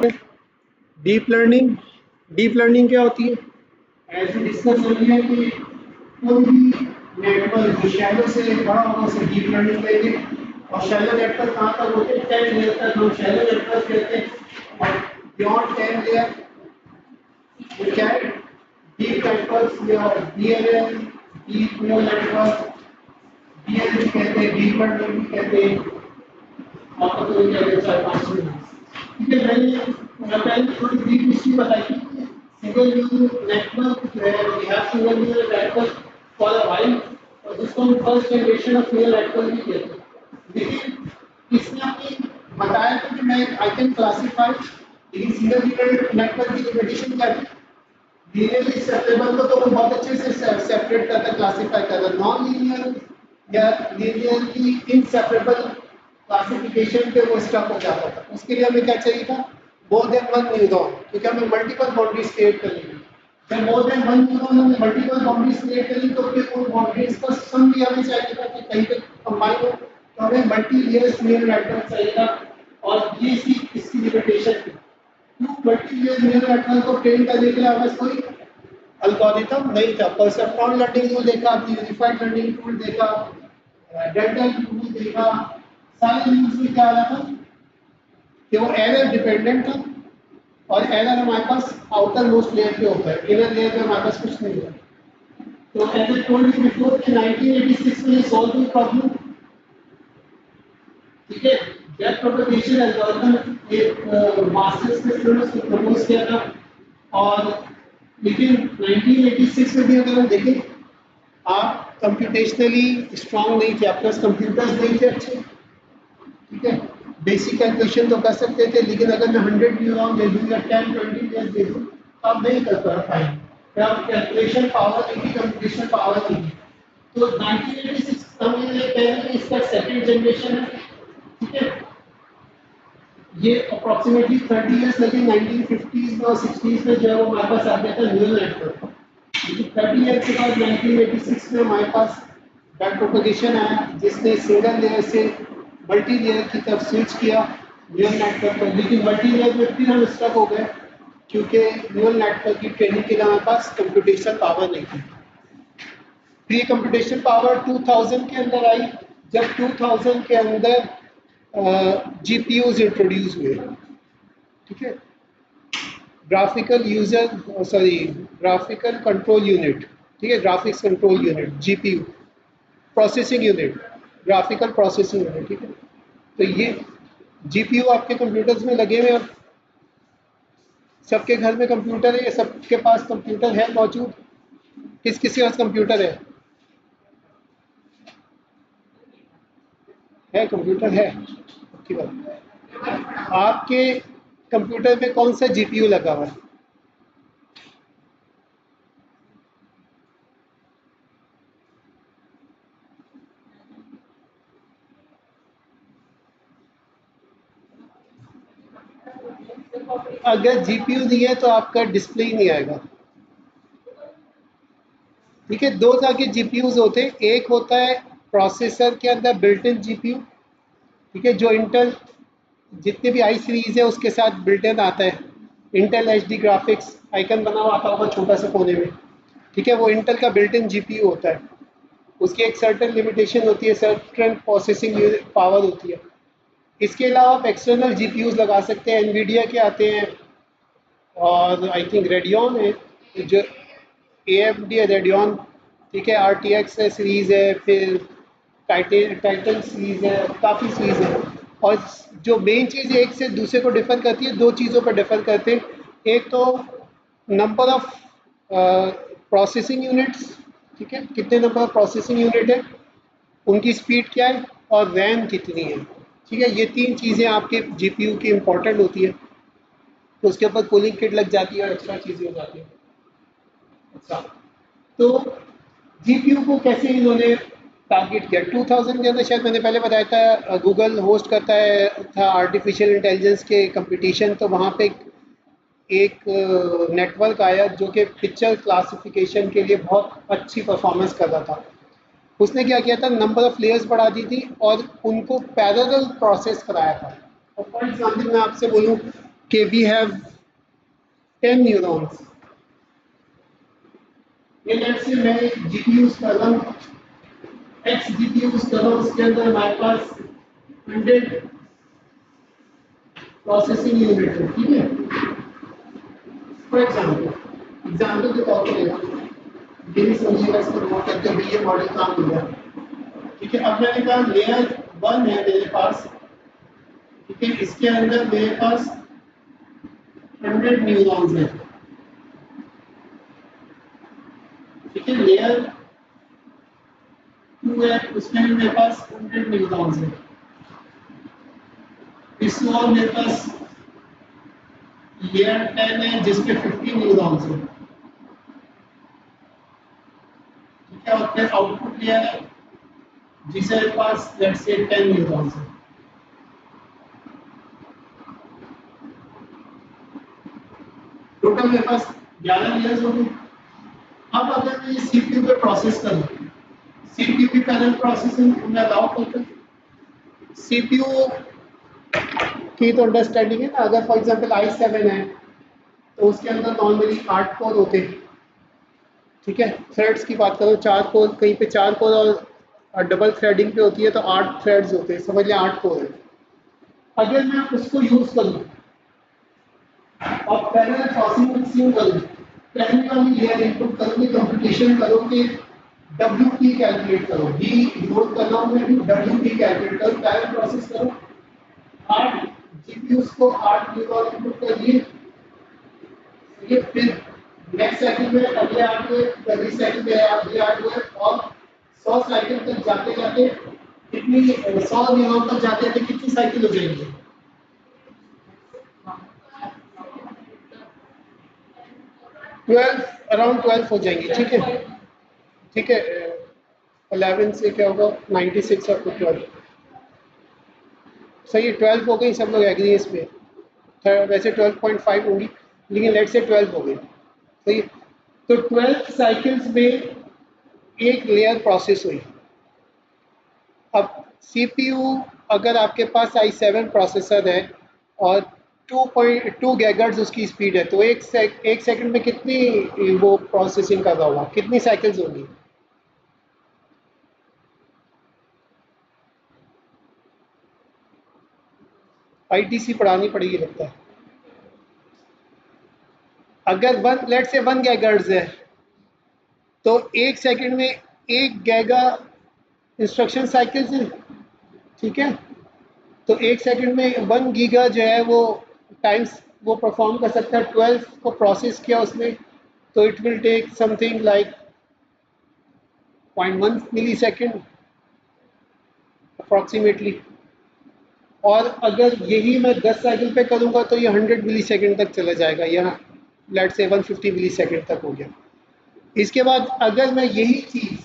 Deep learning. Deep learning क्या होती है? ऐसे डिस्कस हो रही है कि कोई भी नेटवर्क जो शैलो से बड़ा होगा उसे डीप लर्निंग कहेंगे। और शैलो नेटवर्क कहाँ तक होते हैं? 10 लेयर तक हम शैलो नेटवर्क कहते हैं। और बियॉन्ड 10 लेयर वो क्या है? डीप नेटवर्क या DNN, deep neural network, DNN कहते हैं, डीप लर्निंग भी कहते हैं। आपको तो क्या कहते हैं? 4-5 ठीक है। मैं पहले थोड़ी ब्रीफ हिस्ट्री बताई थी। सिंगल न्यूरल नेटवर्क जो है we have single neural network for a while, और जिसको हम first generation of neural network भी कहते हैं। लेकिन इसने हमें बताया था कि मैं आई कैन क्लासिफाई, लेकिन सिंगल न्यूरल नेटवर्क की लिमिटेशन क्या थी? लीनियरली सेपरेबल को तो वो बहुत अच्छे से सेपरेट करता, क्लासिफाई करता। नॉन लीनियर या लीनियरली इनसेपरेबल क्लासिफिकेशन पे वो स्टक हो जाता था। उसके लिए हमें क्या चाहिए था? मोर देन वन न्यूरॉन, क्योंकि हमें मल्टीपल बाउंड्रीज क्रिएट करनी है। जब मोर देन वन न्यूरॉन हमने मल्टीपल बाउंड्रीज क्रिएट करी तो फिर उन बाउंड्रीज का सम भी हमें चाहिए था कि कहीं पे कंबाइन हो, तो हमें मल्टी लेयर्स न्यूरल नेटवर्क चाहिए था। और ये इसकी लिमिटेशन थी। मल्टीलेयर न्यूरल नेटवर्क को ट्रेन करने के लिए हमें कोई एल्गोरिथम नहीं था। परसेप्ट्रॉन लर्निंग टूल देखा, यूनिफाइड लर्निंग टूल देखा, डेल्टा टूल देखा, सारे यूज में क्या आ रहा था कि वो एरर डिपेंडेंट था। और एरर हमारे पास आउटर मोस्ट लेयर पे होता है, इनर लेयर पे हमारे पास कुछ नहीं होता। तो as I told you before कि 1986 में सॉल्व हुई प्रॉब्लम। ठीक है। डेप्थ प्रोपगेशन एल्गोरिथम एक मास्टर्स के स्टूडेंट्स को प्रपोज किया था। और लेकिन 1986 में भी अगर हम देखें, आप कंप्यूटेशनली स्ट्रांग नहीं थे, आपके पास कंप्यूटर्स नहीं थे अच्छे। ठीक है। बेसिक कैलकुलेशन तो कर सकते थे, लेकिन अगर मैं 100 न्यूरॉन दे दूँ या 10-20 ईयर्स दे दूँ तो आप नहीं कर पाएंगे। कैलकुलेशन पावर नहीं थी, कंप्यूटेशन पावर नहीं थी। तो 1986 हमने पहले इसका सेकंड जनरेशन है। ठीक है। ये अप्रोक्सीमेटली 30 ईयर्स लगे 1950s में और 60s में जो है वो हमारे पास आ गया था न्यूरल नेटवर्क। लेकिन 30 ईयर्स के बाद 1986 में हमारे पास बैक प्रोपगेशन आया, जिसने सिंगल लेयर से मल्टी लेयर की तरफ स्विच किया न्यूरल नेटवर्क पर। लेकिन मल्टी लेयर में फिर हम स्टक हो गए, क्योंकि न्यूरल नेटवर्क की ट्रेनिंग के लिए हमारे पास कंप्यूटेशनल पावर नहीं थी। प्री कंप्यूटेशनल पावर 2000 के अंदर आई, जब 2000 के अंदर जीपीयूज इंट्रोड्यूस हुए। ठीक है। Graphical control unit. ठीक है, graphics control unit, GPU, processing unit, graphical processing unit. ठीक है। तो ये जीपीयू आपके कंप्यूटर्स में लगे हुए। अब सबके घर में कंप्यूटर है, सबके पास कंप्यूटर है मौजूद। किस किसी के पास कंप्यूटर है कंप्यूटर है। की बात, आपके कंप्यूटर में कौन सा जीपीयू लगा हुआ है? अगर जीपीयू नहीं है तो आपका डिस्प्ले ही नहीं आएगा। ठीक है। दो तरह के जीपीयूज होते हैं। एक होता है प्रोसेसर के अंदर बिल्ट इन जीपीयू। ठीक है, जो इंटेल जितने भी आई सीरीज है उसके साथ बिल्ट इन आता है। इंटेल एचडी ग्राफिक्स आइकन बना हुआ आता होगा छोटा सा कोने में। ठीक है, वो इंटेल का बिल्ट इन जीपीयू होता है। उसकी एक सर्टेन लिमिटेशन होती है, सर्टेन प्रोसेसिंग पावर होती है। इसके अलावा आप एक्सटर्नल जीपीयूज लगा सकते हैं। एनवीडिया के आते हैं, और आई थिंक रेडियन है, जो AMD है, रेडियन। ठीक है, RTX है, सीरीज़ है, फिर टाइटन सीरीज़ है, काफ़ी सीरीज़ है। और जो मेन चीज़ एक से दूसरे को डिफ़र करती है, दो चीज़ों पर डिफ़र करते हैं। एक तो नंबर ऑफ प्रोसेसिंग यूनिट्स। ठीक है, कितने नंबर ऑफ प्रोसेसिंग यूनिट है, उनकी स्पीड क्या है, और रैम कितनी है। ठीक है, ये तीन चीज़ें आपके जीपीयू की इंपॉर्टेंट होती है। तो उसके ऊपर कूलिंग किट लग जाती है और एक्स्ट्रा चीज़ें हो जाती हैं। अच्छा, तो जीपीयू को कैसे इन्होंने टारगेट किया? 2000 के अंदर, शायद मैंने पहले बताया था, गूगल होस्ट करता है था आर्टिफिशियल इंटेलिजेंस के कंपटीशन। तो वहाँ पे एक नेटवर्क आया जो कि पिक्चर क्लासिफिकेशन के लिए बहुत अच्छी परफॉर्मेंस कर रहा था। उसने क्या किया था, नंबर ऑफ लेयर्स बढ़ा दी थी और उनको पैरेलल प्रोसेस कराया था। और फॉर एग्जाम्पल मैं आपसे बोलूँ कि वी हैव 10 न्यूरॉन्स। ये लेट्स से मैं जीपीयू यूज कर रहा हूँ, एक्स जीपीयू यूज कर रहा हूँ, उसके अंदर हमारे पास 100 प्रोसेसिंग यूनिट है, ठीक है। फॉर एग्जाम्पल के तौर पर लेना, ये समझिएगा, इसको नोट करके भी ये मॉडल काम हो गया, ठीक है। अब मैंने कहा लेयर 1 है मेरे पास, ठीक है, इसके अंदर मेरे पास 100 न्यूरॉन्स हैं, ठीक है। लेयर 2 है, उसमें भी मेरे पास 100 न्यूरॉन्स हैं। इसमें और मेरे पास लेयर 10 है जिसमें 50 न्यूरॉन्स हैं, ठीक है। और फिर आउटपुट लेयर है जिसे मेरे पास लेट्स से 10 न्यूरॉन्स हैं। टोटल मेरे पास 11 लेयर्स होंगे। अब अगर मैं ये सीपीयू पे प्रोसेस करूं, सीपीयू की पैरेलल प्रोसेसिंग मैं अलाउ करता हूं। सीपीयू की तो अंडरस्टैंडिंग है ना, अगर फॉर एग्जांपल i7 है तो उसके अंदर नॉर्मली 8 कोर होते हैं, ठीक है। थ्रेड्स की बात करो, 4 कोर, कहीं पे 4 कोर और डबल थ्रेडिंग पे होती है तो 8 थ्रेड्स होते हैं, समझ लें 8 कोर है। अगर मैं उसको यूज करूं और पैरेलल प्रोसेसिंग करूं, पहली वाली लेयर इनपुट करूंगी, कंप्यूटेशन करोगे, डब्ल्यू पी कैलकुलेट करो, बी इग्नोर कर रहा हूं मैं, डब्ल्यू पी कैलकुलेट करो, पैरेलल प्रोसेस करो, 8 जीपीयूज को 8 न्यूरॉन इनपुट कर दिए, ये फिर नेक्स्ट साइकिल में अगले 8 हुए, अगली साइकिल में अगले 8 हुए, और 100 साइकिल तक जाते जाते कितनी 100 न्यूरॉन तक जाते थे, कितनी साइकिल हो जाएंगी? 12, अराउंड 12 हो जाएंगी, ठीक है, ठीक है। 11 से क्या होगा, 96 और 12, सही है, 12 हो गई, सब लोग एग्री इस पे। वैसे 12.5 होंगी, लेकिन लेट से 12 हो गई, सही है। तो 12 साइकिल्स में एक लेयर प्रोसेस हुई। अब सीपीयू, अगर आपके पास i7 प्रोसेसर है और 2.2 गीगाहर्ट्ज़ उसकी स्पीड है, तो एक सेकंड में कितनी वो प्रोसेसिंग कर रहा होगा, कितनी साइकिल्स होंगी? आईटीसी पढ़ानी पड़ेगी लगता है। अगर वन लेट से 1 गीगाहर्ट्ज़ है तो एक सेकंड में 1 गीगा इंस्ट्रक्शन साइकिल्स हैं, ठीक है। तो एक सेकंड में 1 गीगा जो है वो टाइम्स वो परफॉर्म कर सकता है, 12 को प्रोसेस किया उसने, तो it will take something like 0.1 millisecond approximately. और अगर यही मैं 10 साइकिल पे करूंगा तो ये 100 मिली सेकेंड तक चला जाएगा, या लेट से 150 मिली सेकेंड तक हो गया। इसके बाद अगर मैं यही चीज़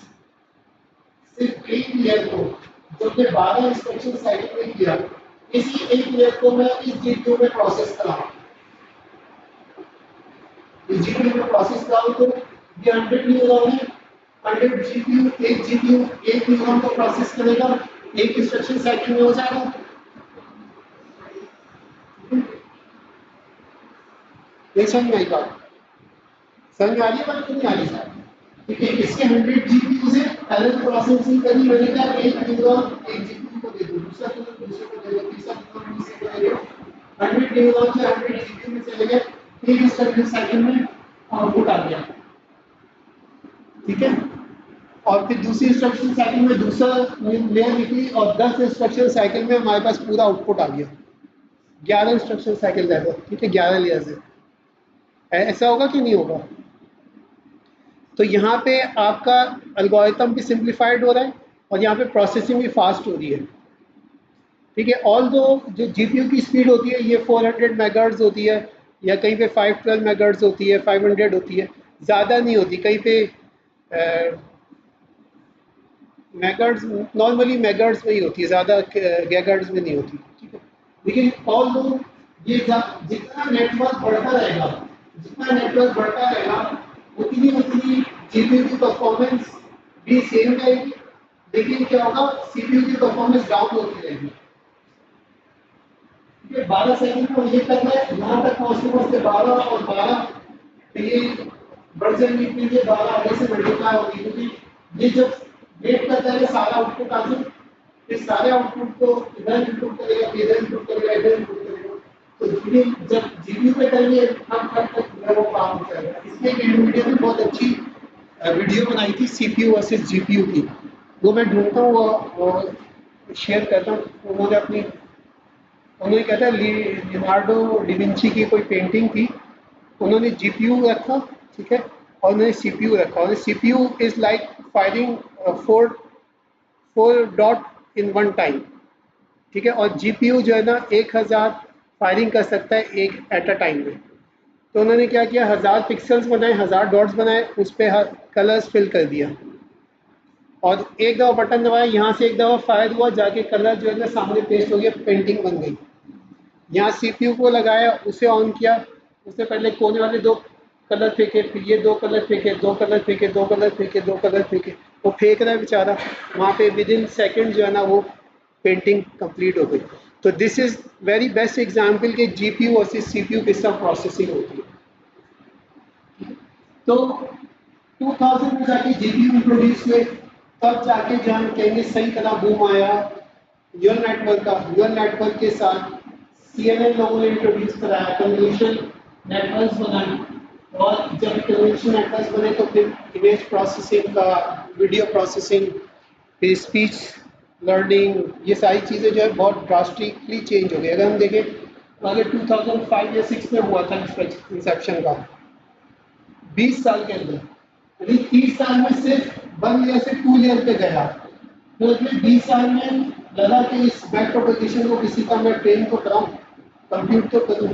सिर्फ एक लेयर को, जो कि 12 इंस्ट्रक्शन साइकिल में किया, इसी एक लेयर को मैं इस जीपीयू में प्रोसेस कराऊं, इस जीपीयू में प्रोसेस कराऊं, तो ये 100 न्यूरॉन है, 100 जीपीयू, एक जीपीयू एक न्यूरॉन को प्रोसेस करेगा, एक इंस्ट्रक्शन साइकिल में हो जाएगा। ये समझ में आई बात? समझ में आ रही है बात, नहीं आ रही है? ठीक है, इसके 100 जीपीयू से पैरेलल प्रोसेसिंग करी, मैंने कहा एक न्यूरॉन एक जीपीयू को दे दो, दूसरा न्यूरॉन दूसरे को दे दो, तीसरा न्यूरॉन दूसरे को दे दो, 100 न्यूरॉन से 100 जीपीयू में चले गए, एक इंस्ट्रक्शन साइकिल में आउटपुट आ गया, ठीक है। और फिर दूसरी इंस्ट्रक्शन साइकिल में दूसरा लेयर निकली और 10 इंस्ट्रक्शन साइकिल में हमारे पास पूरा आउटपुट आ गया, 11 इंस्ट्रक्शन साइकिल रहता है, ठीक है, 11 लेयर से। ऐसा होगा कि नहीं होगा? तो यहाँ पे आपका एल्गोरिथम भी सिंप्लीफाइड हो रहा है और यहाँ पे प्रोसेसिंग भी फास्ट हो रही है, ठीक है। ऑल दो जो जीपीयू की स्पीड होती है ये 400 मेगाहर्ट्ज़ होती है, या कहीं पे 512 मेगाहर्ट्ज़ होती है, 500 होती है, ज़्यादा नहीं होती, कहीं पे मेगाहर्ट्ज़ नॉर्मली मेगाहर्ट्ज़ में ही होती है, ज़्यादा गीगाहर्ट्ज़ में नहीं होती, ठीक है। लेकिन ऑल दो ये जितना नेटवर्क बढ़ता रहेगा, जितना नेटवर्क बढ़ता रहेगा उतनी उतनी जीपीयू की परफॉर्मेंस भी सेम रहेगी, लेकिन क्या होगा, सीपीयू की परफॉर्मेंस डाउन होती रहेगी। ठीक है 12 सेकंड में ये करना है, यहाँ तक पहुँचते पहुँचते 12 और 12, तो ये बढ़ जाएंगे, फिर ये 12 आगे से मल्टीप्लाई होगी, क्योंकि ये जब वेट करता है सारा आउटपुट आ जाए, फिर सारे आउटपुट को इधर इनपुट करेगा, इधर इनपुट करेगा, इधर इनपुट करेगा, तो जब जीपीयू पे करेंगे तब तक वो काम हो जाएगा। इसलिए एनवीडिया ने बहुत अच्छी वीडियो बनाई थी सीपीयू वर्सेस जीपीयू की, वो मैं ढूंढता हूँ वो शेयर करता हूँ। उन्होंने कहता है लियोनार्डो डिविंची की कोई पेंटिंग थी, उन्होंने जीपीयू रखा, ठीक है, और उन्होंने सीपीयू रखा, और CPU is like firing four four dot in one time, ठीक है, और जीपीयू जो है ना 1000 फायरिंग कर सकता है एक एट अ टाइम में। तो उन्होंने क्या किया, 1000 पिक्सल्स बनाए, 1000 डॉट्स बनाए, उस पर कलर्स फिल कर दिया, और एक दफ़ा बटन दबाया, यहाँ से एक दफ़ा फायर हुआ, जाके कलर जो है ना सामने पेस्ट हो गया, पेंटिंग बन गई। यहाँ सीपीयू को लगाया, उसे ऑन किया, उससे पहले कोने वाले दो कलर फेंके, फिर ये दो कलर फेंके, दो कलर फेंके, दो कलर फेंके, दो कलर फेंके, वो फेंक रहा है बेचारा, वहाँ पे विद इन सेकेंड जो है ना वो पेंटिंग कंप्लीट हो गई। तो this is very best example कि जीपीयू वर्सेस सीपीयू किस तरह प्रोसेसिंग होती है। तो 2000 में जाके जीपीयू इंट्रोड्यूस हुए, तब जाके जहाँ हम कहेंगे सही तरह बूम आया न्यूरल नेटवर्क का। न्यूरल नेटवर्क के साथ सीएनएन लोगों ने इंट्रोड्यूस कराया, कन्वोल्यूशन नेटवर्क्स बनाए, और जब कन्वोल्यूशन नेटवर्क्स बने तो फिर इमेज प्रोसेसिंग का, वीडियो प्रोसेसिंग, फिर स्पीच लर्निंग, ये सारी चीज़ें जो है बहुत ड्रास्टिकली चेंज हो गई। अगर हम देखें तो अगर 2005 या 6 में हुआ था इंसेप्शन का, 20 साल के अंदर, यानी 30 साल में सिर्फ 1 ईयर से 2 ईयर पे गया, तो अगले 20 साल में लगा कि इस बैक प्रोपोगेशन को किसी का मैं ट्रेन तो कराऊं, कंप्यूट तो करूं,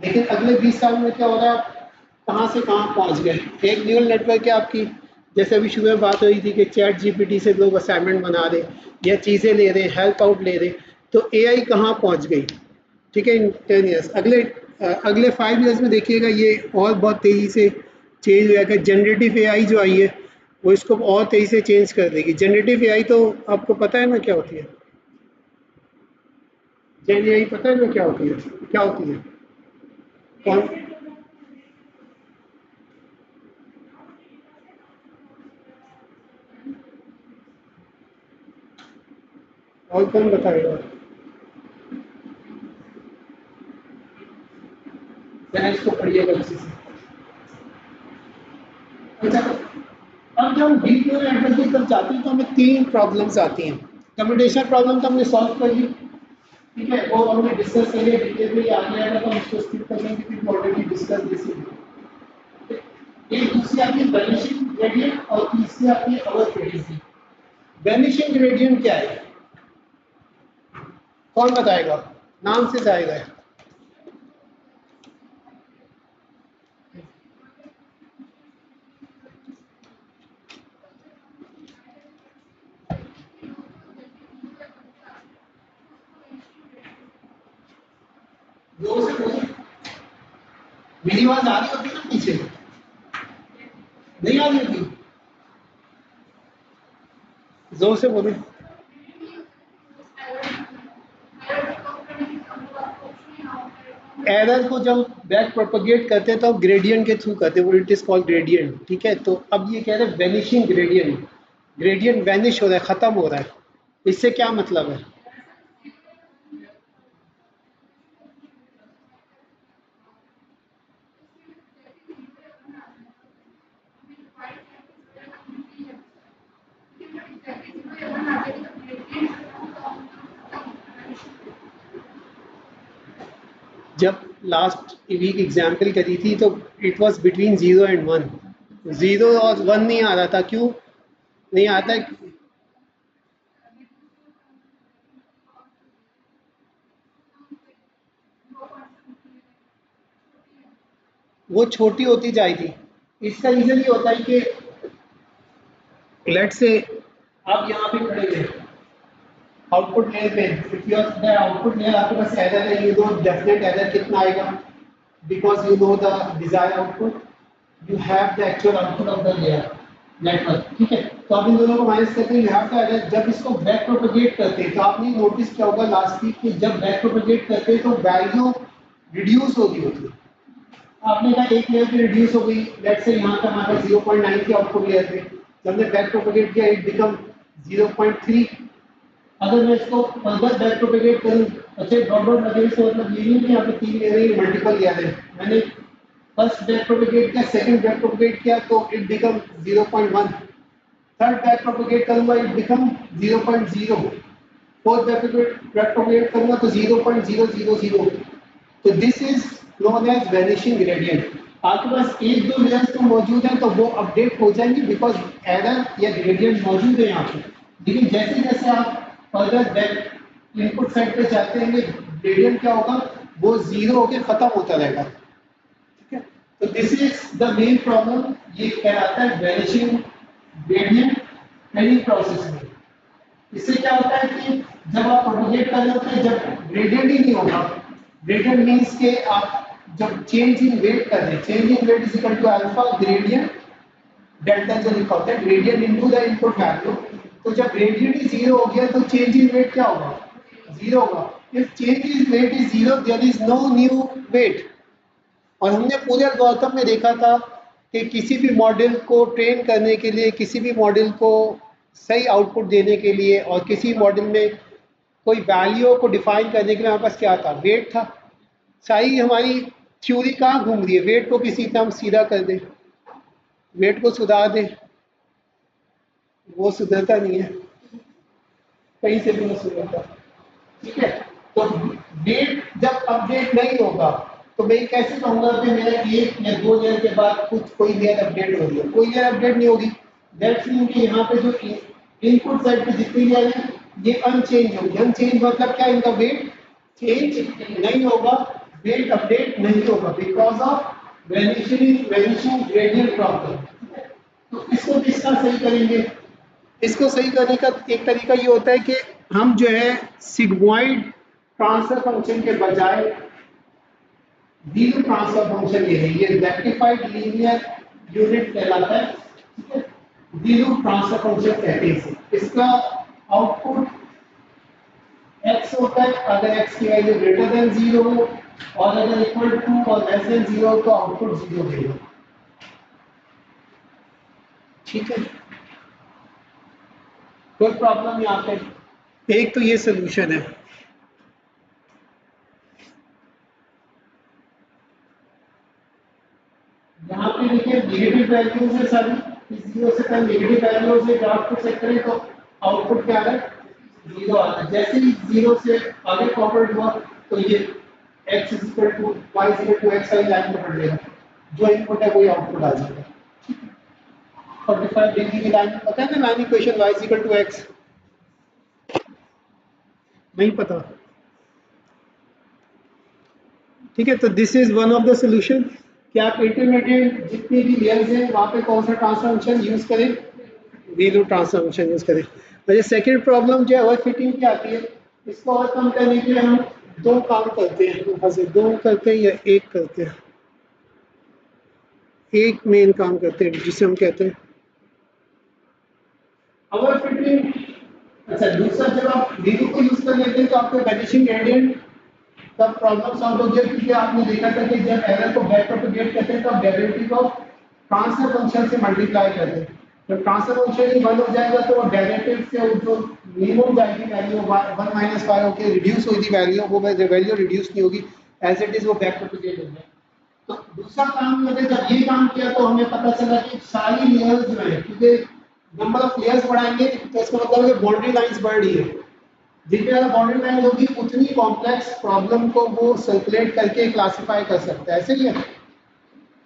लेकिन अगले 20 साल में क्या हो रहा है, कहाँ से कहाँ पहुँच गए। एक न्यूरल नेटवर्क है आपकी, जैसे अभी शुरू में बात हुई थी कि चैट जीपीटी से लोग असाइनमेंट बना रहे या चीज़ें ले रहे, हेल्प आउट ले रहे, तो एआई कहाँ पहुँच गई, ठीक है, इन 10 ईयर्स। अगले 5 ईयर्स में देखिएगा ये और बहुत तेज़ी से चेंज हो जाएगा। जनरेटिव एआई जो आई है वो इसको और तेज़ी से चेंज कर देगी। जनरेटिव एआई तो आपको पता है ना क्या होती है, जेन एआई पता है ना क्या होती है, क्या होती है, कौन, और कौन बताएगा, मैं इसको पढ़िएगा किसी से। अच्छा, अब जब हम डीप न्यूरल नेटवर्क की तरफ जाते हैं तो हमें 3 प्रॉब्लम्स आती हैं। कंप्यूटेशनल प्रॉब्लम तो हमने सॉल्व कर ली, ठीक है, वो हमने डिस्कस कर लिया, डिटेल में आगे आएगा तो हम इसको स्किप कर लेंगे क्योंकि ऑलरेडी डिस्कस दिस। एक दूसरी आती है वैनिशिंग ग्रेडियंट और तीसरी आती है अवर ग्रेडियंट। वैनिशिंग ग्रेडियंट क्या है, कौन बताएगा, नाम से जाएगा। जोर से बोलो, मेरी आवाज आ रही होती है ना पीछे, नहीं आ रही होती, जोर से बोलो। एरर को जब बैक प्रोपोगेट करते हैं तो ग्रेडियंट के थ्रू करते हैं, वो इट इज कॉल्ड ग्रेडियंट, ठीक है। तो अब ये कह रहे हैं वैनिशिंग ग्रेडियंट, ग्रेडियंट वैनिश हो रहा है, खत्म हो रहा है, इससे क्या मतलब है। जब लास्ट वीक एग्जाम्पल करी थी तो इट वॉज बिटवीन 0 and 1, 0 और 1 नहीं आ रहा था, क्यों नहीं आता है? वो छोटी होती जाएगी। इसका रीजन ये होता है कि लेट से आप यहाँ पे खड़े हैं आउटपुट लेयर पे, if you are output layer आपके पास एरर है, यू नो डेफिनेट एरर कितना आएगा, because you know the desire output, you have the actual output of the layer, network, ठीक है। तो आप इन दोनों को माइनस करते हैं, यहाँ पे आ जाए। जब इसको बैक प्रोपेगेट करते हैं तो आपने नोटिस किया होगा लास्ट वीक कि जब बैक प्रोपेगेट करते हैं तो वैल्यू रिड्यूस होती है। आपने कहा एक लेयर पे रिड्यूस हो गई, लेट्स से यहाँ पे हमारे 0.9 की आउटपुट लेयर पे, जब हमने बैक प्रोपेगेट किया इट बिकम 0.3। अगर मैं इसको फर्दर बैक प्रोपेगेट करूं, अच्छा डॉट डॉट लगे तो मतलब ये नहीं कि यहाँ पे 3 लेयर है, मल्टीपल लेयर है। मैंने फर्स्ट बैक प्रोपेगेट किया, सेकंड बैक प्रोपेगेट किया तो it become 0.1, third back propagate करूंगा it become 0.0, fourth back propagate करूंगा तो 0.000। तो this is known as vanishing gradient. आपके पास एक दो लेयर्स तो मौजूद हैं तो वो अपडेट हो जाएंगी बिकॉज एरर या ग्रेडियंट मौजूद है यहाँ पे। लेकिन जैसे जैसे आप फर्दर बैक इनपुट साइड पे जाते हैं ग्रेडियंट क्या होगा, वो जीरो होकर खत्म होता रहेगा। ठीक है, तो this is the main problem, ये कहलाता है वैनिशिंग ग्रेडियंट ट्रेनिंग प्रोसेस में। इससे क्या होता है कि जब आप प्रोपोगेट कर रहे होते हैं, जब ग्रेडियंट ही नहीं होगा, ग्रेडियंट मींस के आप जब चेंज इन वेट कर रहे हैं, change in weight is equal to alpha gradient delta जो लिखा होता है, gradient into the input value. तो जब ग्रेडियंट ही जीरो हो गया तो चेंज इन वेट क्या होगा, जीरो होगा। If change in weight is zero there is no new weight. और हमने पूरे एल्गोरिथम में देखा था कि किसी भी मॉडल को ट्रेन करने के लिए, किसी भी मॉडल को सही आउटपुट देने के लिए और किसी मॉडल में कोई वैल्यू को डिफाइन करने के लिए हमारे पास क्या था, वेट था। सारी हमारी थ्योरी कहाँ घूम रही है, वेट को किसी तरह हम सीधा कर दें, वेट को सुधार दें, वो सुधरता नहीं है, कहीं से भी नहीं सुधरता। ठीक है, तो वेट जब अपडेट नहीं होगा तो मैं कैसे कहूंगा कि मेरा एक या दो लेयर के बाद कुछ कोई लेयर अपडेट हो रही है, कोई लेयर अपडेट नहीं होगी। दैट्स मीन कि यहाँ पे जो इनपुट साइड पे जितनी लेयर है ये अनचेंज होगी। अनचेंज मतलब क्या, इनका वेट चेंज नहीं होगा, वेट अपडेट नहीं होगा because of vanishing gradient problem. तो इसको किस तरह सही करेंगे, इसको सही करने का एक तरीका ये होता है कि हम जो है सिग्मॉइड ट्रांसफर फंक्शन के बजाय जीरो ट्रांसफर फंक्शन ले रहे हैं, ये रेक्टिफाइड लीनियर यूनिट कहलाता है। ठीक है, जीरो ट्रांसफर फंक्शन कहते हैं इसे। इसका आउटपुट x होता है अगर x की वैल्यू ग्रेटर देन जीरो हो, और अगर इक्वल टू और लेस देन जीरो तो आउटपुट जीरो देगा। ठीक है, कोई प्रॉब्लम यहाँ पे, एक तो ये सोल्यूशन है। यहाँ पे देखिए नेगेटिव वैल्यूज है सभी, जीरो से कम नेगेटिव वैल्यू से ग्राफ को चेक करें तो आउटपुट क्या है, जीरो आता है। जैसे ही जीरो से आगे फॉरवर्ड हुआ तो ये x is equal to y is equal to x वाली लाइन पकड़ लेगा, जो इनपुट है वही आउटपुट आ जाएगा। 45 डिग्री की लाइन पता है ना, line equation y is equal to x, नहीं पता? ठीक है, तो this is one of the solution कि आप इंटरमीडिएट जितनी भी लेयर्स हैं वहाँ पे कौन सा ट्रांसफॉर्मेशन यूज करें, वीलू ट्रांसफॉर्मेशन यूज करें। और ये सेकंड प्रॉब्लम जो है ओवर फिटिंग की आती है, इसको ओवरकम करने के लिए हम दो काम करते हैं, यहाँ से दो करते हैं या एक करते हैं, एक मेन काम करते हैं जिसे हम कहते हैं ओवर फिटिंग। अच्छा, दूसरा जब आप वीलू को यूज कर लेते हैं तो आपको वैनिशिंग ग्रेडियंट तब प्रॉब्लम सॉल्व हो गया, क्योंकि आपने देखा था कि जब एरर को बैक प्रोपेगेट करते हैं तो आप डेरिवेटिव को ट्रांसफर फंक्शन से मल्टीप्लाई करते हैं। जब ट्रांसफर फंक्शन ही बंद हो जाएगा तो वो डेरिवेटिव से जो मिनिमम जाएगी वैल्यू 1 माइनस 5 होकर रिड्यूस हुई थी वैल्यू, वो वैल्यू रिड्यूस नहीं होगी, एज इट इज वो बैक प्रोपेगेट हो गया। तो दूसरा काम में जब ये काम किया तो हमें पता चला कि सारी लेयर्स जो है, क्योंकि नंबर ऑफ लेयर्स बढ़ाएंगे तो इसका मतलब है बाउंड्री लाइंस बढ़ रही है, जितनी ज़्यादा बाउंड्री लाइन होगी उतनी कॉम्प्लेक्स प्रॉब्लम को वो सर्कुलेट करके क्लासिफाई कर सकता है। ऐसे ही है,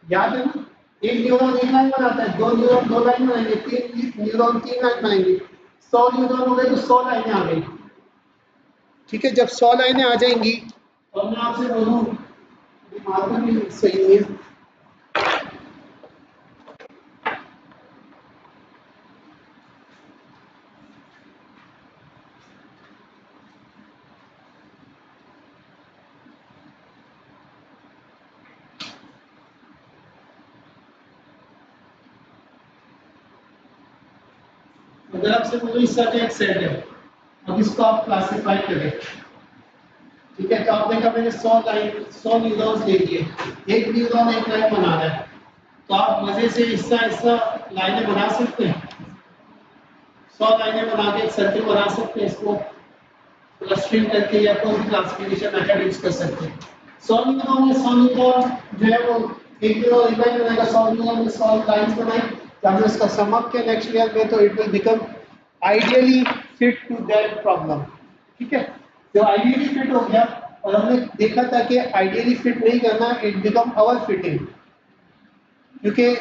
याद है ना, एक न्यूरॉन एक लाइन बनाता है, दो न्यूरॉन दो लाइन बनाएंगे, तीन न्यूरॉन तीन लाइन बनाएंगे, 100 न्यूरॉन हो गए तो 100 लाइनें आ गई। ठीक है, जब 100 लाइनें आ जाएंगी तो मैं आपसे बोलूँ दिमाग में भी सही नहीं है, अगर आपसे कोई इस तरह का एक सेट है, अब इसको आप क्लासिफाई करें, ठीक है, तो आपने कहा मैंने 100 न्यूरॉन्स ले लिए, एक न्यूरॉन एक लाइन बना रहा है, तो आप मजे से हिस्सा हिस्सा लाइनें बना सकते हैं, 100 लाइनें बना के एक सर्कल बना सकते हैं, इसको क्लस्टरिंग करके या कोई भी क्लासिफिकेशन मेथड यूज कर सकते हैं। 100 न्यूरॉन जो है वो एक न्यूरॉन एक लाइन बनाएगा, 100 न्यूरॉन में 100 लाइन्स बनाई, जब हम इसका सम अप के नेक्स्ट लेयर में, तो it will become ideally fit to that problem, ठीक है। जो आइडियली फिट हो गया, और हमने देखा था कि आइडियली फिट नहीं करना, इट बिकम अवर फिटिंग, क्योंकि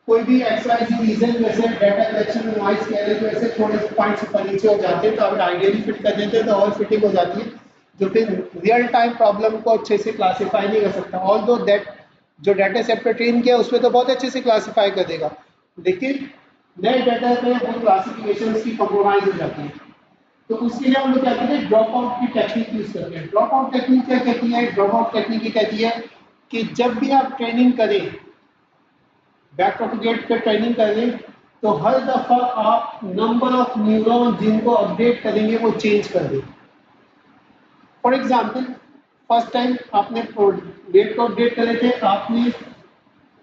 कोई भी एक्सरसाइज रीजन जैसे डाटा कलेक्शन में नॉइस कह रहे, तो ऐसे थोड़े से पॉइंट्स ऊपर नीचे हो जाते हैं, तो अगर आइडियली फिट कर देते हैं तो और फिटिंग हो जाती है, जो फिर रियल टाइम प्रॉब्लम को अच्छे से क्लासीफाई नहीं कर सकता। ऑल्दो दैट जो डाटा सेट पे ट्रेन किया उसमें तो बहुत अच्छे से क्लासीफाई कर देगा, लेकिन नए डाटा पे वो क्लासिफिकेशन की कॉम्प्रोमाइज हो जाती है। तो उसके लिए हम लोग क्या करते हैं, ड्रॉप आउट की टेक्निक यूज करते हैं। ड्रॉप आउट टेक्निक क्या कहती है? ड्रॉप आउट टेक्निक ये कहती है कि जब भी आप ट्रेनिंग करें, बैक प्रोपिगेट पे ट्रेनिंग करें, तो हर दफा आप नंबर ऑफ न्यूरॉन जिनको अपडेट करेंगे वो चेंज कर दें। फॉर एग्जाम्पल, फर्स्ट टाइम आपने डेट को अपडेट करे थे, आपने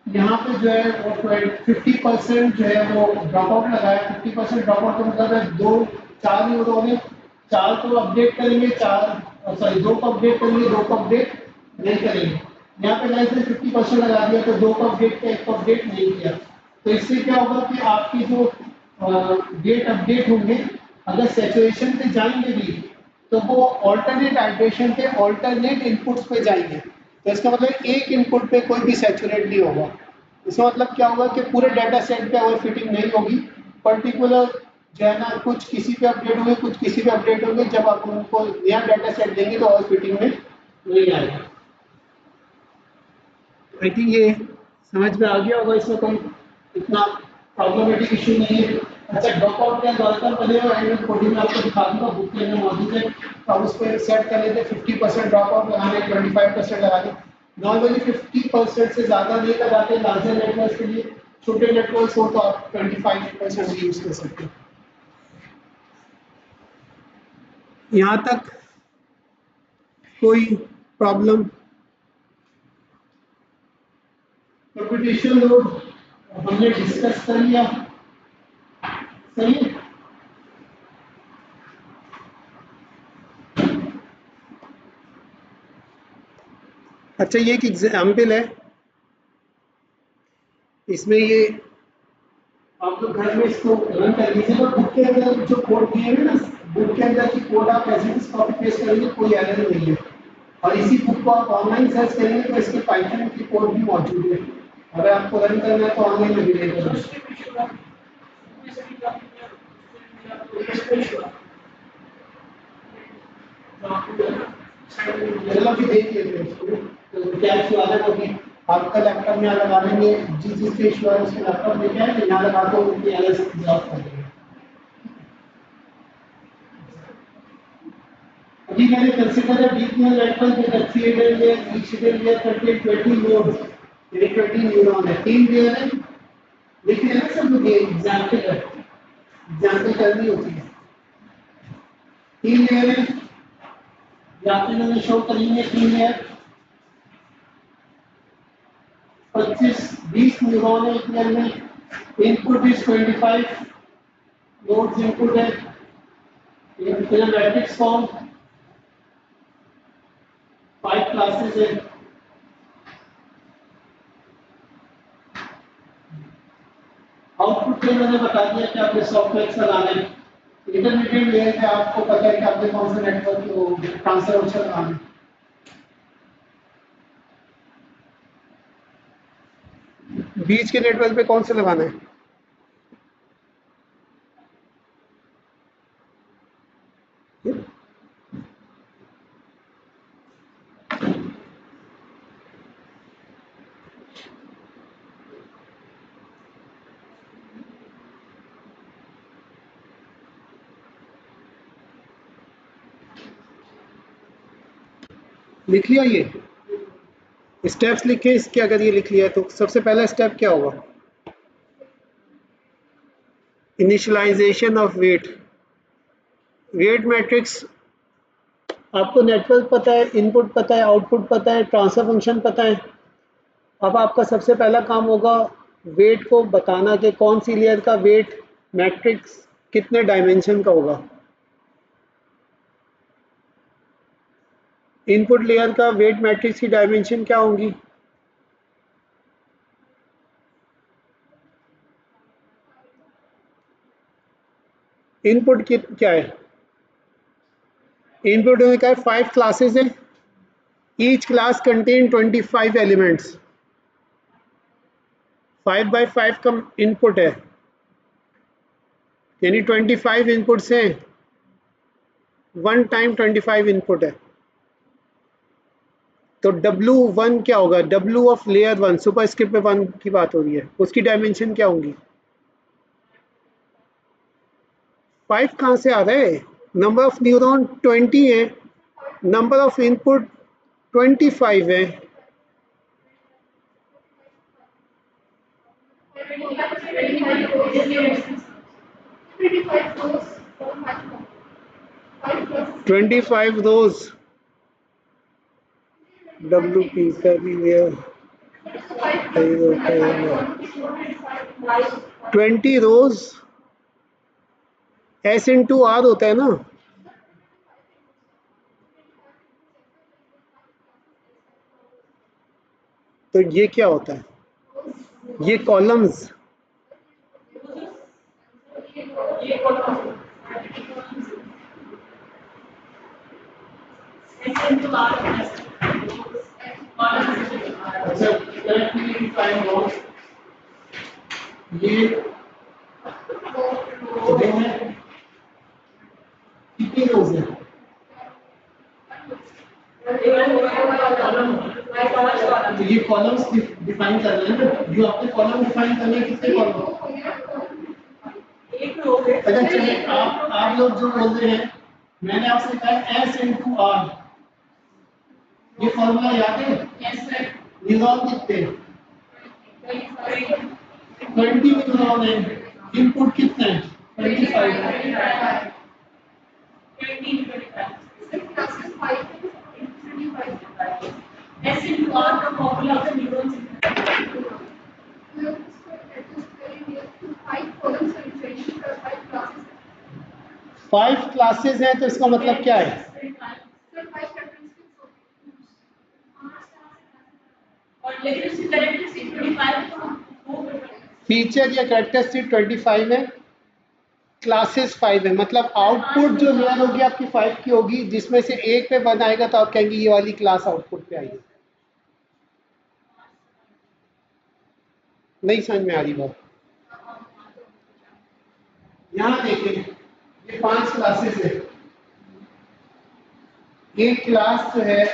यहाँ पे जो है वो 50% जो है वो ड्रॉप आउट लगाया। 50% ड्रॉप आउट का मतलब है दो चार न्यूरॉन है, चार को अपडेट करेंगे, चार सॉरी दो को अपडेट करेंगे, दो को अपडेट नहीं करेंगे। यहाँ पे लाइक 50% लगा दिया, तो दो को अपडेट किया, एक को अपडेट नहीं किया। तो इससे क्या होगा कि आपकी जो डेट अपडेट होंगे, अगर सैचुरेशन पे जाएंगे भी, तो वो ऑल्टरनेट हाइड्रेशन पे ऑल्टरनेट इनपुट्स पे जाएंगे। तो इसका मतलब एक इनपुट पे कोई भी सैचुरेट नहीं होगा। इसका मतलब क्या होगा कि पूरे डाटा सेट पे ओवर फिटिंग नहीं होगी, पर्टिकुलर जो है ना, कुछ किसी पे अपडेट होंगे, कुछ किसी पे अपडेट होंगे। जब आप उनको नया डाटा सेट देंगे तो ओवर फिटिंग में नहीं आएगा। आई थिंक ये समझ में आ गया होगा, इसमें कोई इतना प्रॉब्लमेटिक इशू नहीं है। अच्छा, ड्रॉप आउट के ज्यादातर बने हुए एंड कोडिंग में आपको दिखा दूंगा, बुक के अंदर मौजूद है। तो आप उस पर सेट कर लेते 50% ड्रॉप आउट लगाने, 25% लगाने। नॉर्मली 50% से ज्यादा नहीं लगाते लार्जर नेटवर्क के लिए। छोटे नेटवर्क हो तो आप 25% भी यूज कर सकते हैं। यहाँ तक कोई प्रॉब्लम? कंप्यूटेशन लोड हमने डिस्कस कर लिया, सही है। अच्छा, ये एक एग्जाम्पल है, इसमें ये आप लोग घर में इसको रन कर लीजिए। तो बुक के अंदर जो कोड दिए हैं ना, बुक के अंदर की कोड आप ऐसे ही कॉपी पेस्ट करेंगे, कोई एरर नहीं है। और इसी बुक को आप ऑनलाइन सर्च करेंगे तो इसके पाइथन की कोड भी मौजूद है। अगर आपको रन करना है तो ऑनलाइन अवेलेबल है। चलो अभी देख लेते हैं इसको। तो क्या इशू आ रहा है, अभी आपका लैपटॉप यहाँ लगा लेंगे, जिस जिससे इशू आ रहा है उसके लैपटॉप लेके आए, यहाँ लगा दो, उनकी एरर से रिजॉल्व कर देंगे। अभी मैंने कंसीडर है deep neural network with a 3 layer, each layer 30 20 nodes, यानी 20 न्यूरॉन है, 3 लेयर है। देखिए ना सब लोग, ये एग्जांपल है, एग्जांपल करनी होती है। 3 लेयर है, यहाँ पे मैंने शो करेंगे 3 लेयर, 25-20 न्यूरॉन है एक लेयर में। इनपुट इज 25 नोड्स इनपुट है, इन मैट्रिक्स फॉर्म 5 क्लासेस है। आउटपुट में मैंने बता दिया कि आपने सॉफ्टवेयर चलाना है। इंटरमीडिएट लेयर पे आपको पता है कि आपने कौन सा नेटवर्क को ट्रांसफर ऑप्शन लगाना है। बीच के नेटवर्क पे कौन सा लगाना है? लिख लिया ये स्टेप्स लिखे इसके, अगर ये लिख लिया तो सबसे पहला स्टेप क्या होगा? Initialization of weight. Weight matrix आपको नेटवर्क पता है, इनपुट पता है, आउटपुट पता है, ट्रांसफर फंक्शन पता है। अब आपका सबसे पहला काम होगा वेट को बताना कि कौन सी लेयर का वेट मैट्रिक्स कितने डायमेंशन का होगा। इनपुट लेयर का वेट मैट्रिक्स की डायमेंशन क्या होंगी? इनपुट की क्या है? इनपुट में क्या है? 5 क्लासेस है। Each class contain 25 elements. 5 by 5 का इनपुट है, यानी 25 इनपुट्स हैं। 1 टाइम 25 इनपुट है। तो W1 क्या होगा? W of layer 1, super script पे 1 की बात हो रही है, उसकी डायमेंशन क्या होंगी? 5 कहाँ से आ रहा है? नंबर ऑफ न्यूरॉन 20 है, नंबर ऑफ इनपुट 25 है। ट्वेंटी फाइव रोज WP पहली लेयर 20 रोज S/R होता है ना। तो ये क्या होता है? ये कॉलम्स। ये कितनी रोज है? तो ये कॉलम्स डिफाइन कर रहे हैं ना, जो आपने कॉलम डिफाइन करने कितने कॉलम? अच्छा चलिए, आप लोग जो बोल रहे हैं, मैंने आपसे कहा S/R, ये फॉर्मूला याद है? न्यूरॉन कितने? 20 न्यूरॉन है, इनपुट कितने? 25। फाइव क्लासेस हैं, तो इसका मतलब क्या है? फीचर या कैरेक्टरिस्टिक 25 है, क्लासेस 5 है, मतलब आउटपुट जो लेयर होगी आपकी 5 की होगी, जिसमें से एक पे 1 आएगा तो आप कहेंगे ये वाली क्लास आउटपुट पे आएगी। नहीं समझ में आ रही बात? यहाँ देखें, ये 5 क्लासेस है। एक क्लास जो है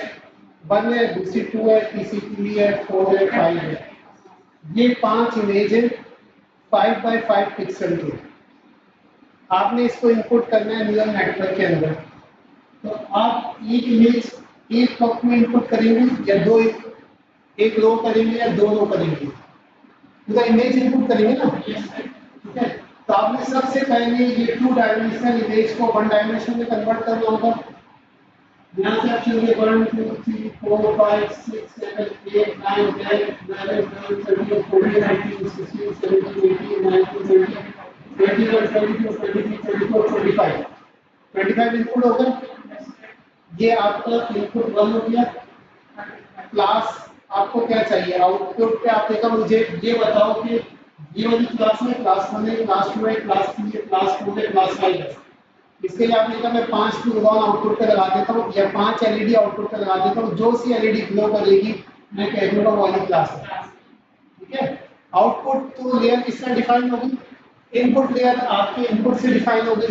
1 है, दूसरी 2 है, तीसरी 3 है, 4 है, 5 है। ये 5 इमेज है 5 बाई 5 पिक्सल के। आपने इसको इनपुट करना है न्यूरल नेटवर्क के अंदर। तो आप एक इमेज एक वक्त में इनपुट करेंगे या दो, एक रो करेंगे या 2 रो करेंगे? पूरा इमेज इनपुट करेंगे ना, ठीक है। तो आपने सबसे पहले ये 2 डायमेंशनल इमेज को 1 डायमेंशन में कन्वर्ट करना होगा। यहाँ से आप चलिए 1 2 3 4 5 6 7 8 9 10 11 12 13 14 15 16 17 18 19 20 21 22 23 24 25 25 इनपुट होगा। ये आपका इनपुट 1 हो गया। क्लास आपको क्या चाहिए? आउटपुट पे आप देखा, मुझे ये बताओ कि ये वाली क्लास में क्लास 1 है, क्लास 2 है, क्लास 3 है, क्लास 4 है, क्लास 5 है। इसके लिए आपने कहा मैं 5 न्यूरॉन आउटपुट पे लगा देता हूँ या 5 एलईडी आउटपुट पे लगा देता हूँ, जो सी एलईडी ग्लो करेगी मैं कह दूंगा वो वाली क्लास है, ठीक है। आउटपुट तो लेयर किससे डिफाइन होगी? इनपुट लेयर आपके इनपुट से डिफाइन होगी।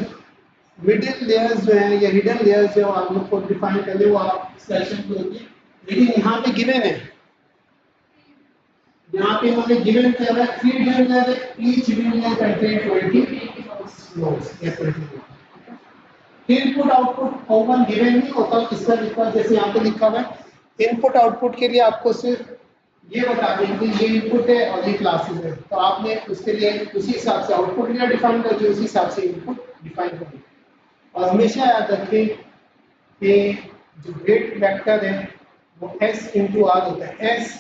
मिडिल लेयर्स जो है या हिडन लेयर्स जो आप लोग को डिफाइन कर ले वो आप सेक्शन पे होगी। लेकिन यहाँ पे गिवन है, यहाँ पे इन्होंने गिवन किया है 3 हिडन लेयर है, each hidden layer contain 20 nodes या 20। इनपुट आउटपुट कॉमन गिवन नहीं होता, इसका लिखा जैसे यहाँ पे लिखा हुआ है। इनपुट आउटपुट के लिए आपको सिर्फ ये बता दें कि ये इनपुट है और ये क्लासेस है, तो आपने उसके लिए उसी हिसाब से आउटपुट लिया डिफाइन करके उसी हिसाब से इनपुट डिफाइन करें। और हमेशा याद रखें कि जो वेट वेक्टर है वो S इंटू आर होता है। S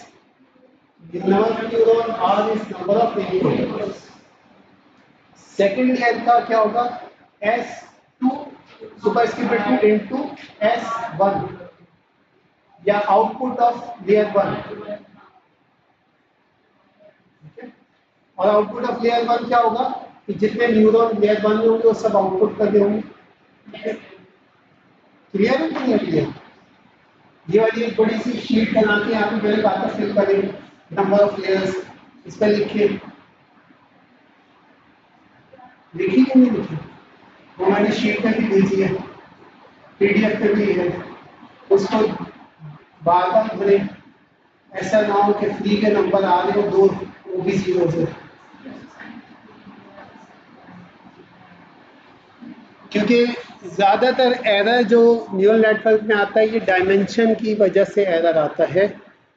number of neuron, R is number of neuron. Second layer का क्या होगा? S2 सुपरस्क्रिप्ट 2 इंटू S1 या आउटपुट ऑफ लेयर 1। और आउटपुट ऑफ लेयर 1 क्या होगा कि जितने न्यूरॉन लेयर 1 में होंगे वो सब आउटपुट कर देंगे। क्लियर है कि नहीं क्लियर? ये वाली एक बड़ी सी शीट बना के यहाँ पे मैंने कहा था फिल करें नंबर ऑफ लेयर्स, इस पर लिखिए। लिखी कि नहीं लिखी? वो मैंने शीट में भी भेजी है, पीडीएफ पे भी है, उसको बार बार भरें। ऐसा ना हो कि फ्री के नंबर आ रहे हो दो वो भी जीरो से, क्योंकि ज़्यादातर एरर जो न्यूरल नेटवर्क में आता है ये डायमेंशन की वजह से एरर आता है।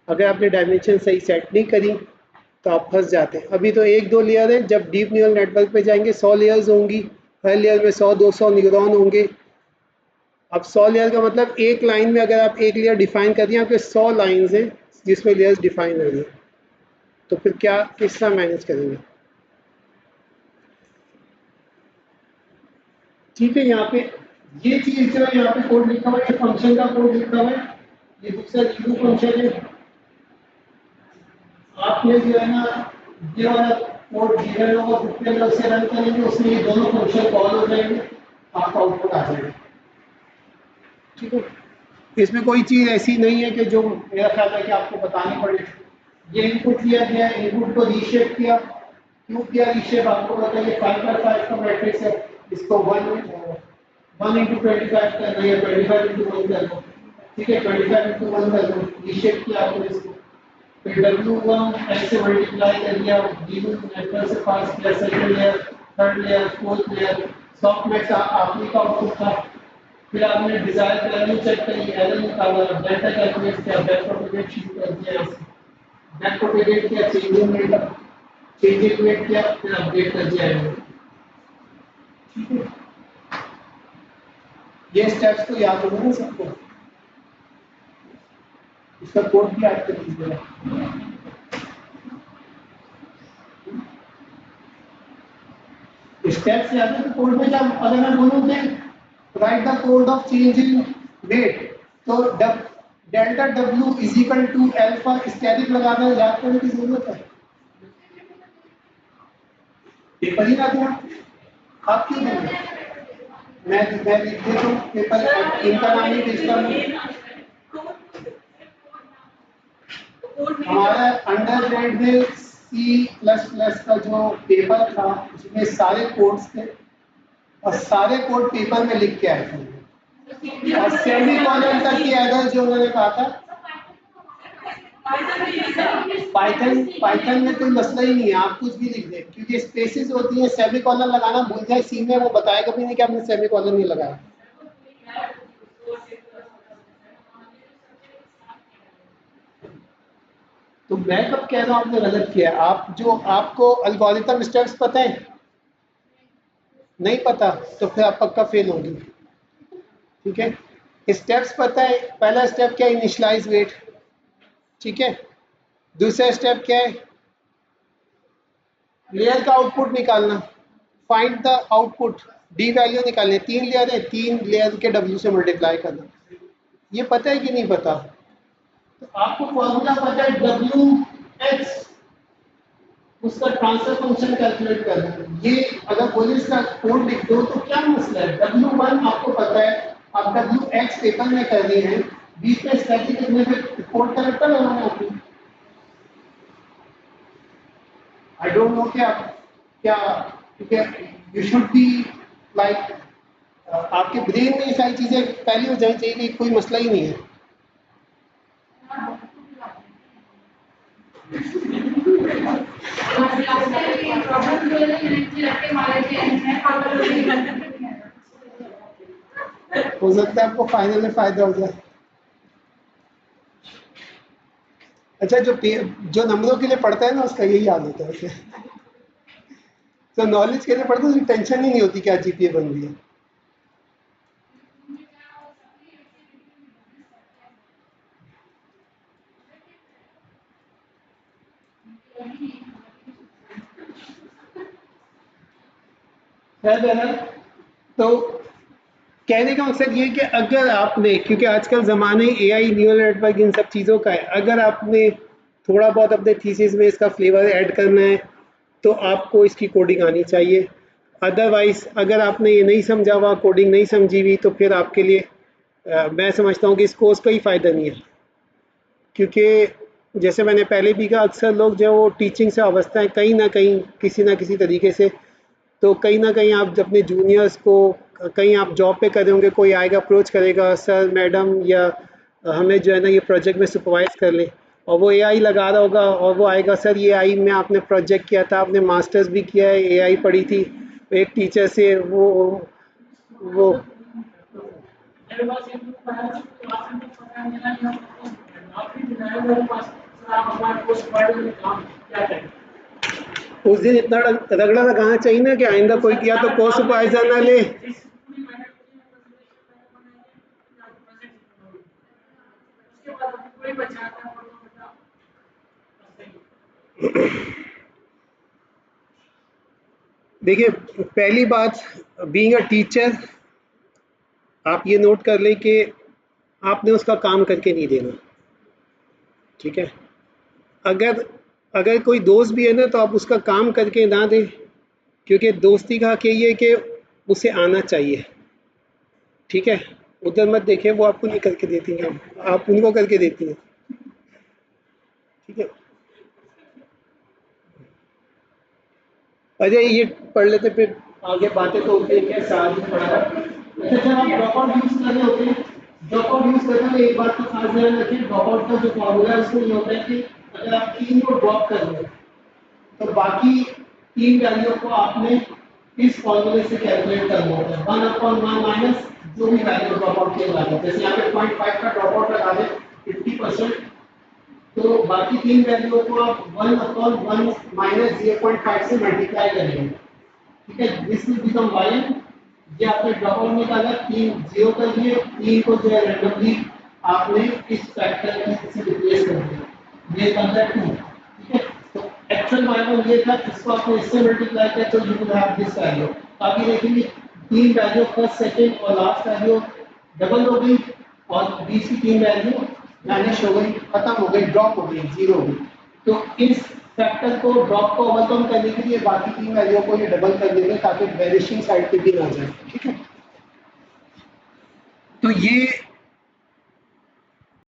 अगर आपने डायमेंशन सही सेट नहीं करी तो आप फंस जाते हैं। अभी तो एक दो लेयर है, जब डीप न्यूरल नेटवर्क पे जाएंगे 100 लेयर्स होंगी, हर लेयर में 100-200 न्यूरॉन होंगे। अब 100 लेयर का मतलब एक लाइन में अगर आप एक लेयर डिफाइन कर दिए, आपके 100 लाइन्स हैं जिसमें लेयर्स डिफाइन हो रही है, तो फिर क्या किस तरह मैनेज करेंगे? ठीक है, यहाँ पे ये चीज जो है यहाँ पे कोड लिखा हुआ है, ये फंक्शन का कोड लिखा हुआ है, ये दूसरा रीडू फंक्शन है। आपने जो है ना ये वाला कोड जीरल होगा, जितने में उसे रन करेंगे उसमें ये दोनों फंक्शन कॉल हो जाएंगे, आपका आउटपुट आ जाएगा। ठीक है, इसमें कोई चीज ऐसी नहीं है कि जो मेरा ख्याल है कि आपको बतानी पड़े। ये इनपुट लिया गया, इनपुट को रीशेप किया, क्यों किया रीशेप आपको बताइए। 5x5 का मैट्रिक्स है, इसको 1 इंटू 25 कर लो या 25 इंटू 1 कर लो। ठीक है, 25 इंटू 1 कर लो, रीशेप किया आपने इसको। फिर W1 ऐसे मल्टीप्लाई कर दिया, D2 नेटवर्क से पास किया, second layer, third layer, fourth layer, soft max आखिरी का आउटपुट था। फिर आपने डिजायर वैल्यू चेक करी, एरर निकाला, डेल्टा कैलकुलेट किया, बैक प्रोपेगेट शुरू कर दिया, बैक प्रोपेगेट किया, चेंजिंग डेल्टा, चेंजिंग वेट किया, फिर अपडेट कर दिया है। ठीक है, ये स्टेप्स तो याद होगा ना सबको, इसका कोड भी याद कर लीजिएगा। स्टेप्स याद है तो कोड में जब अगर मैं बोलूं कि write the code of change in weight, तो delta W is equal to alpha static लगाना याद करने की जरूरत है। पेपर ही ना दूं आप क्यों देंगे? मैं लिख देता हूँ पेपर, इनका नाम ही भेजता हूँ। हमारा अंडर ग्रेड में C++ का जो पेपर था उसमें सारे कोड्स थे और सारे कोड पेपर में लिख के आए थे, और सेमीकोलन तक की एरर जो उन्होंने कहा था। पाइथन में कोई मसला ही नहीं है, आप कुछ भी लिख दें, क्योंकि स्पेसिस होती है, सेमीकोलन लगाना भूल जाए सी में, वो बताएगा भी नहीं कि आपने सेमीकोलन नहीं लगाया। तो मैं कब कह रहा हूँ आपने गलत किया? आप जो आपको एल्गोरिथम स्टेप्स पता है? नहीं पता तो फिर आप पक्का फेल होंगे। ठीक है, स्टेप्स पता है? पहला स्टेप क्या है? Initialize weight. ठीक है, दूसरा स्टेप क्या है? लेयर का आउटपुट निकालना, find the output, D value निकालनी। 3 लेयर है, 3 लेयर के डब्ल्यू से मल्टीप्लाई करना। ये पता है कि नहीं पता? तो आपको फॉर्मूला पता है डब्ल्यू एक्स, उसका ट्रांसफर फंक्शन कैलकुलेट करना है। ये अगर बोले इसका कोड लिख दो तो क्या मसला है? W1 आपको पता है, आप WX पेपर में कर रहे हैं, बीच में स्टैटिक लिखने पे कोड करेक्टर लगाना है आपको। आई डोंट नो क्या क्या, क्योंकि यू शुड बी लाइक, आपके ब्रेन में ये सारी चीजें पहले हो जानी चाहिए कि कोई मसला ही नहीं है। हो सकता है आपको फाइनल में फायदा हो जाए। अच्छा, जो नंबरों के लिए पढ़ता है ना उसका यही हाल होता है वैसे। तो नॉलेज के लिए पढ़ता है तो टेंशन ही नहीं होती क्या जीपीए बन रही है। है ना? तो कहने का मकसद ये है कि अगर आपने, क्योंकि आजकल ज़माने एआई, न्यूरल नेटवर्क, इन सब चीज़ों का है, अगर आपने थोड़ा बहुत अपने थीसिस में इसका फ्लेवर ऐड करना है तो आपको इसकी कोडिंग आनी चाहिए। अदरवाइज़ अगर आपने ये नहीं समझा हुआ, कोडिंग नहीं समझी हुई, तो फिर आपके लिए मैं समझता हूँ कि इस कोर्स का ही फ़ायदा नहीं है। क्योंकि जैसे मैंने पहले भी कहा, अक्सर लोग जो वो टीचिंग से वाबस्ता हैं कहीं ना कहीं, किसी ना किसी तरीके से। तो कहीं ना कहीं आप अपने जूनियर्स को, कहीं आप जॉब पे कर रहे होंगे, कोई आएगा अप्रोच करेगा, सर मैडम या हमें जो है ना ये प्रोजेक्ट में सुपरवाइज कर लें, और वो एआई लगा रहा होगा और वो आएगा, सर ये आई में आपने प्रोजेक्ट किया था, आपने मास्टर्स भी किया है, एआई पढ़ी थी। एक टीचर से वो उस दिन इतना रगड़ा लगाना चाहिए ना कि आइंदा कोई किया तो को सुपरवाइजर ना ले। देखिए, पहली बात, बीइंग अ टीचर, आप ये नोट कर लें कि आपने उसका काम करके नहीं देना। ठीक है? अगर अगर कोई दोस्त भी है ना तो आप उसका काम करके ना दें, क्योंकि दोस्ती का हक यही है कि उसे आना चाहिए। ठीक है? उधर मत देखें, वो आपको नहीं करके देती हैं, आप उनको करके देती हैं। ठीक है? अजय ये पढ़ लेते, फिर आगे बातें तो होती है, क्या साथ ही पढ़ा। अच्छा, जब आप ड्रॉप आउट यूज कर रहे होते हैं, ड्रॉप आउट यूज करते हुए एक बात तो खास ध्यान रखें, ड्रॉप आउट का जो फॉर्मूला है उसमें ये होता है कि अगर आप 3 को ड्रॉप कर रहे हैं तो बाकी 3 वैल्यू को आपने इस फॉर्मूले से कैलकुलेट करना होता है, 1/1 माइनस जो भी वैल्यू ड्रॉप आउट किया जाता है। जैसे यहाँ पे 0.5 का ड्रॉप आउट लगा दें 50%, तो बाकी 3 वैल्यूओं को आप 1/1 माइनस 0.5 से मल्टीप्लाई करेंगे। ठीक है, दिस विल बिकम y। ये आपने ड्रॉप आउट निकाला, 3 जीरो कर दिए, 3 को जो है रैंडमली आपने इस फैक्टर से रिप्लेस कर दिया, ये बनता है 2। ठीक है, तो एक्चुअल y1 ये था, इसको आपने इससे मल्टीप्लाई किया तो you will have this value. अभी देखेंगे 3 वैल्यू फर्स्ट, सेकंड और लास्ट वैल्यू डबल हो गई, और बीच की 3 वैल्यू वैनिश हो गई, खत्म हो गई, ड्रॉप हो गई, जीरो हो गई। तो इस फैक्टर को, ड्रॉप को ओवरकम करने के लिए बाकी 3 वैल्यू को ये डबल कर देंगे ताकि वैनिशिंग साइड पे भी ना जाए। ठीक है, तो ये